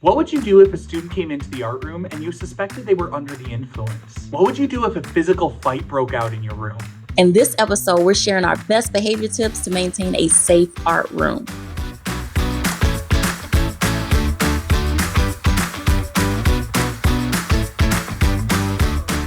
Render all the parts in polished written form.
What would you do if a student came into the art room and you suspected they were under the influence? What would you do if a physical fight broke out in your room? In this episode, we're sharing our best behavior tips to maintain a safe art room.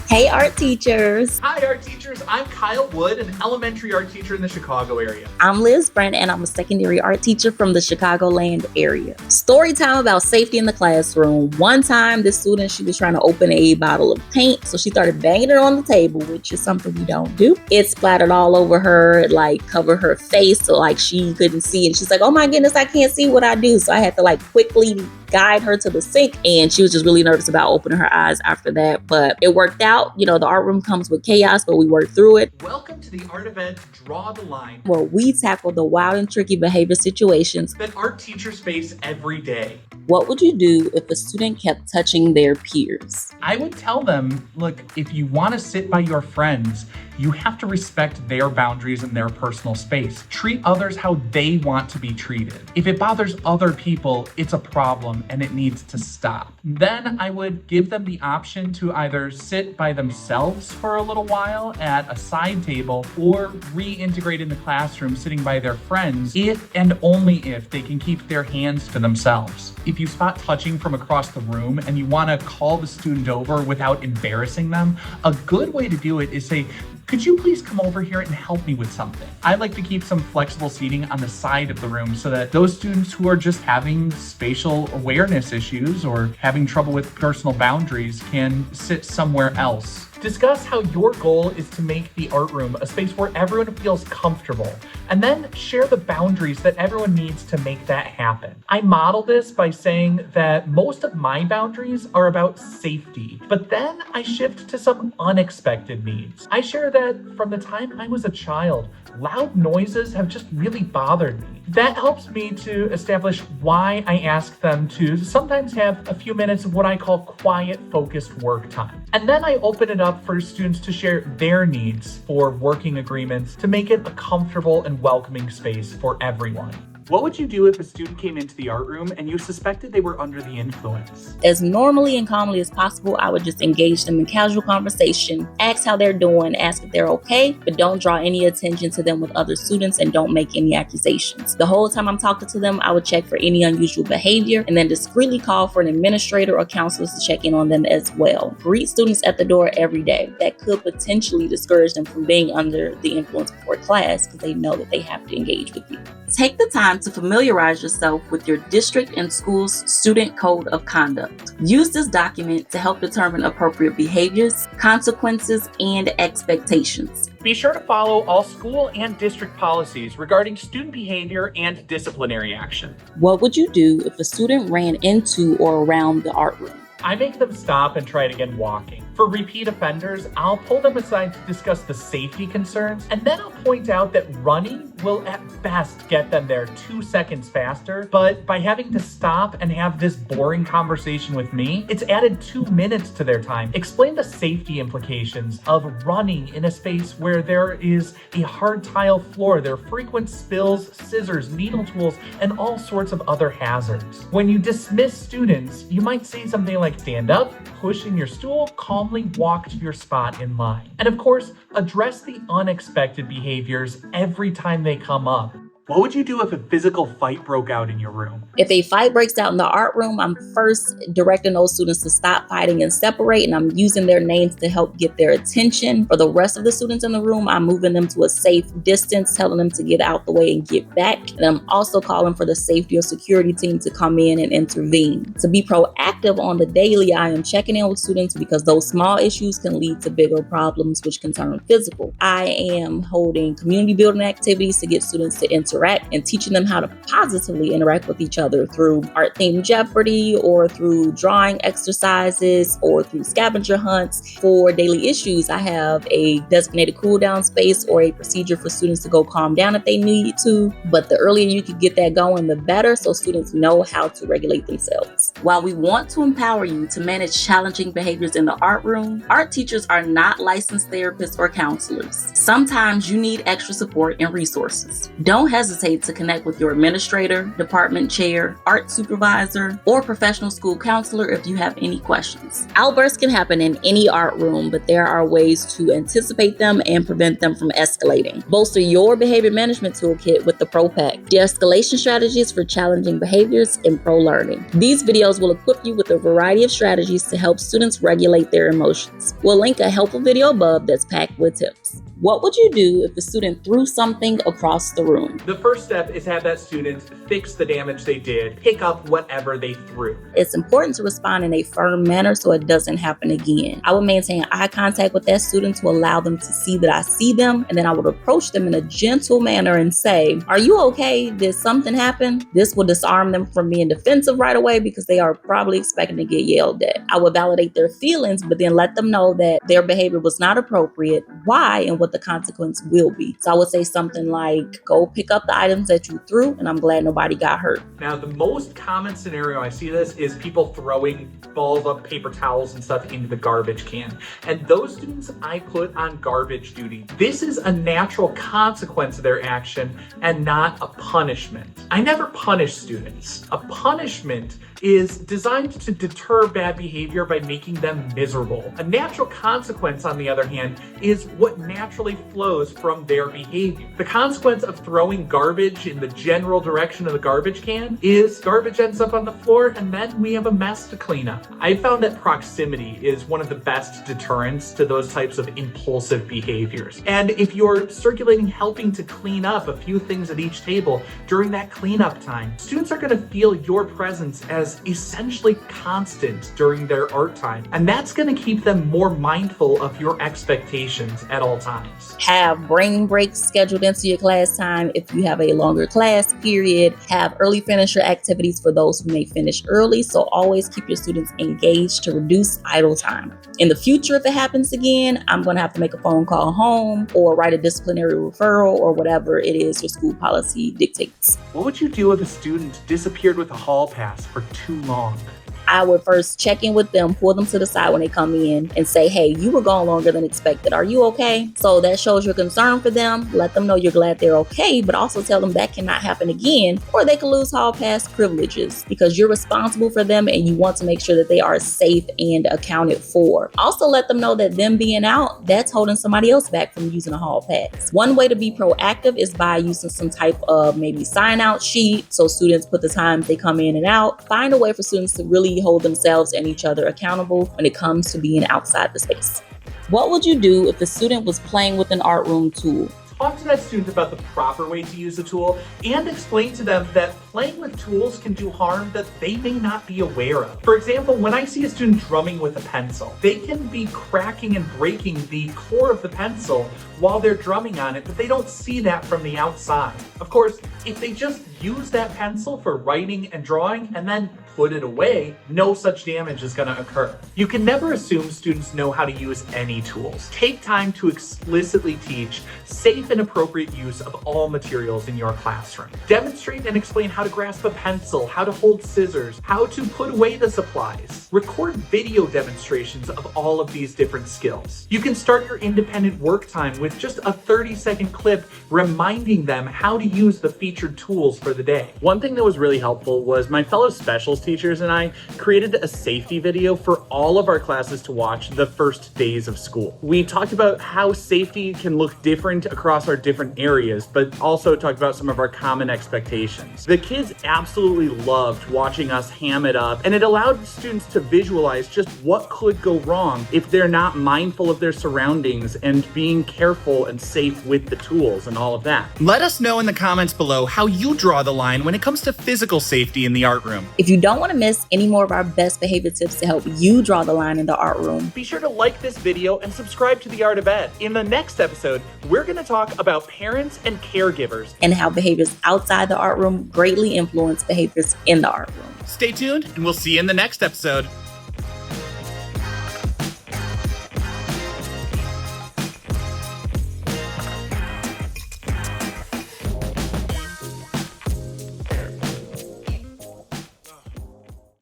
Hey, art teachers. Hi, art teachers. I'm Kyle Wood, an elementary art teacher in the Chicago area. I'm Liz Brent, and I'm a secondary art teacher from the Chicagoland area. Story time about safety in the classroom. One time, this student, she was trying to open a bottle of paint, so she started banging it on the table, which is something we don't do. It splattered all over her, it covered her face, so she couldn't see. And she's like, oh my goodness, I can't see what I do. So I had to quickly guide her to the sink, and she was just really nervous about opening her eyes after that. But it worked out. The art room comes with chaos, but we worked through it. Welcome to the art event, Draw the Line, where we tackle the wild and tricky behavior situations that art teachers face every day. What would you do if a student kept touching their peers? I would tell them, look, if you want to sit by your friends, you have to respect their boundaries and their personal space. Treat others how they want to be treated. If it bothers other people, it's a problem and it needs to stop. Then I would give them the option to either sit by themselves for a little while at a side table or reintegrate in the classroom sitting by their friends if and only if they can keep their hands to themselves. If you spot touching from across the room and you want to call the student over without embarrassing them, a good way to do it is say, could you please come over here and help me with something? I like to keep some flexible seating on the side of the room so that those students who are just having spatial awareness issues or having trouble with personal boundaries can sit somewhere else. Discuss how your goal is to make the art room a space where everyone feels comfortable, and then share the boundaries that everyone needs to make that happen. I model this by saying that most of my boundaries are about safety, but then I shift to some unexpected needs. I share that from the time I was a child, loud noises have just really bothered me. That helps me to establish why I ask them to sometimes have a few minutes of what I call quiet, focused work time. And then I open it up for students to share their needs for working agreements to make it a comfortable and welcoming space for everyone. What would you do if a student came into the art room and you suspected they were under the influence? As normally and calmly as possible, I would just engage them in casual conversation, ask how they're doing, ask if they're okay, but don't draw any attention to them with other students and don't make any accusations. The whole time I'm talking to them, I would check for any unusual behavior and then discreetly call for an administrator or counselor to check in on them as well. Greet students at the door every day. That could potentially discourage them from being under the influence before class because they know that they have to engage with you. Take the time to familiarize yourself with your district and school's student code of conduct. Use this document to help determine appropriate behaviors, consequences, and expectations. Be sure to follow all school and district policies regarding student behavior and disciplinary action. What would you do if a student ran into or around the art room? I make them stop and try it again walking. For repeat offenders, I'll pull them aside to discuss the safety concerns, and then I'll point out that running will at best get them there 2 seconds faster, but by having to stop and have this boring conversation with me, it's added 2 minutes to their time. Explain the safety implications of running in a space where there is a hard tile floor, there are frequent spills, scissors, needle tools, and all sorts of other hazards. When you dismiss students, you might say something like, stand up, push in your stool, calmly walk to your spot in line. And of course, address the unexpected behaviors every time they come up. What would you do if a physical fight broke out in your room? If a fight breaks out in the art room, I'm first directing those students to stop fighting and separate, and I'm using their names to help get their attention. For the rest of the students in the room, I'm moving them to a safe distance, telling them to get out the way and get back. And I'm also calling for the safety or security team to come in and intervene. To be proactive on the daily, I am checking in with students because those small issues can lead to bigger problems, which can turn physical. I am holding community building activities to get students to interact and teaching them how to positively interact with each other through art-themed Jeopardy or through drawing exercises or through scavenger hunts. For daily issues, I have a designated cool down space or a procedure for students to go calm down if they need to. But the earlier you can get that going, the better, so students know how to regulate themselves. While we want to empower you to manage challenging behaviors in the art room, art teachers are not licensed therapists or counselors. Sometimes you need extra support and resources. Don't hesitate hesitate to connect with your administrator, department chair, art supervisor, or professional school counselor if you have any questions. Outbursts can happen in any art room, but there are ways to anticipate them and prevent them from escalating. Bolster your behavior management toolkit with the Pro Pack, de-escalation strategies for challenging behaviors in pro learning. These videos will equip you with a variety of strategies to help students regulate their emotions. We'll link a helpful video above that's packed with tips. What would you do if a student threw something across the room? The first step is have that student fix the damage they did, pick up whatever they threw. It's important to respond in a firm manner so it doesn't happen again. I would maintain eye contact with that student to allow them to see that I see them, and then I would approach them in a gentle manner and say, "Are you okay? Did something happen?" This will disarm them from being defensive right away because they are probably expecting to get yelled at. I would validate their feelings, but then let them know that their behavior was not appropriate, why, and what the consequence will be. So I would say something like, "Go pick up the items that you threw, and I'm glad nobody got hurt." Now, the most common scenario I see this is people throwing balls of paper towels and stuff into the garbage can. And those students I put on garbage duty. This is a natural consequence of their action and not a punishment. I never punish students. A punishment is designed to deter bad behavior by making them miserable. A natural consequence, on the other hand, is what naturally flows from their behavior. The consequence of throwing garbage in the general direction of the garbage can is garbage ends up on the floor and then we have a mess to clean up. I found that proximity is one of the best deterrents to those types of impulsive behaviors. And if you're circulating helping to clean up a few things at each table during that cleanup time, students are going to feel your presence as essentially constant during their art time. And that's going to keep them more mindful of your expectations at all times. Have brain breaks scheduled into your class time if you have a longer class period. Have early finisher activities for those who may finish early. So always keep your students engaged to reduce idle time. In the future, if it happens again, I'm going to have to make a phone call home or write a disciplinary referral or whatever it is your school policy dictates. What would you do if a student disappeared with a hall pass for too long? I would first check in with them, pull them to the side when they come in and say, "Hey, you were gone longer than expected. Are you okay?" So that shows your concern for them. Let them know you're glad they're okay, but also tell them that cannot happen again, or they can lose hall pass privileges because you're responsible for them and you want to make sure that they are safe and accounted for. Also let them know that them being out, that's holding somebody else back from using a hall pass. One way to be proactive is by using some type of maybe sign out sheet so students put the times they come in and out. Find a way for students to really hold themselves and each other accountable when it comes to being outside the space. What would you do if the student was playing with an art room tool? Talk to that student about the proper way to use the tool and explain to them that playing with tools can do harm that they may not be aware of. For example, when I see a student drumming with a pencil, they can be cracking and breaking the core of the pencil while they're drumming on it, but they don't see that from the outside. Of course, if they just use that pencil for writing and drawing and then put it away, no such damage is going to occur. You can never assume students know how to use any tools. Take time to explicitly teach safe and appropriate use of all materials in your classroom. Demonstrate and explain how to grasp a pencil, how to hold scissors, how to put away the supplies. Record video demonstrations of all of these different skills. You can start your independent work time with just a 30-second clip reminding them how to use the featured tools for the day. One thing that was really helpful was my fellow specials teachers and I created a safety video for all of our classes to watch the first days of school. We talked about how safety can look different across our different areas, but also talked about some of our common expectations. The kids absolutely loved watching us ham it up, and it allowed students to visualize just what could go wrong if they're not mindful of their surroundings and being careful and safe with the tools and all of that. Let us know in the comments below how you draw the line when it comes to physical safety in the art room. If you don't want to miss any more of our best behavior tips to help you draw the line in the art room, be sure to like this video and subscribe to The Art of Ed. In the next episode, we're going to talk about parents and caregivers and how behaviors outside the art room greatly influence behaviors in the art room. Stay tuned, and we'll see you in the next episode.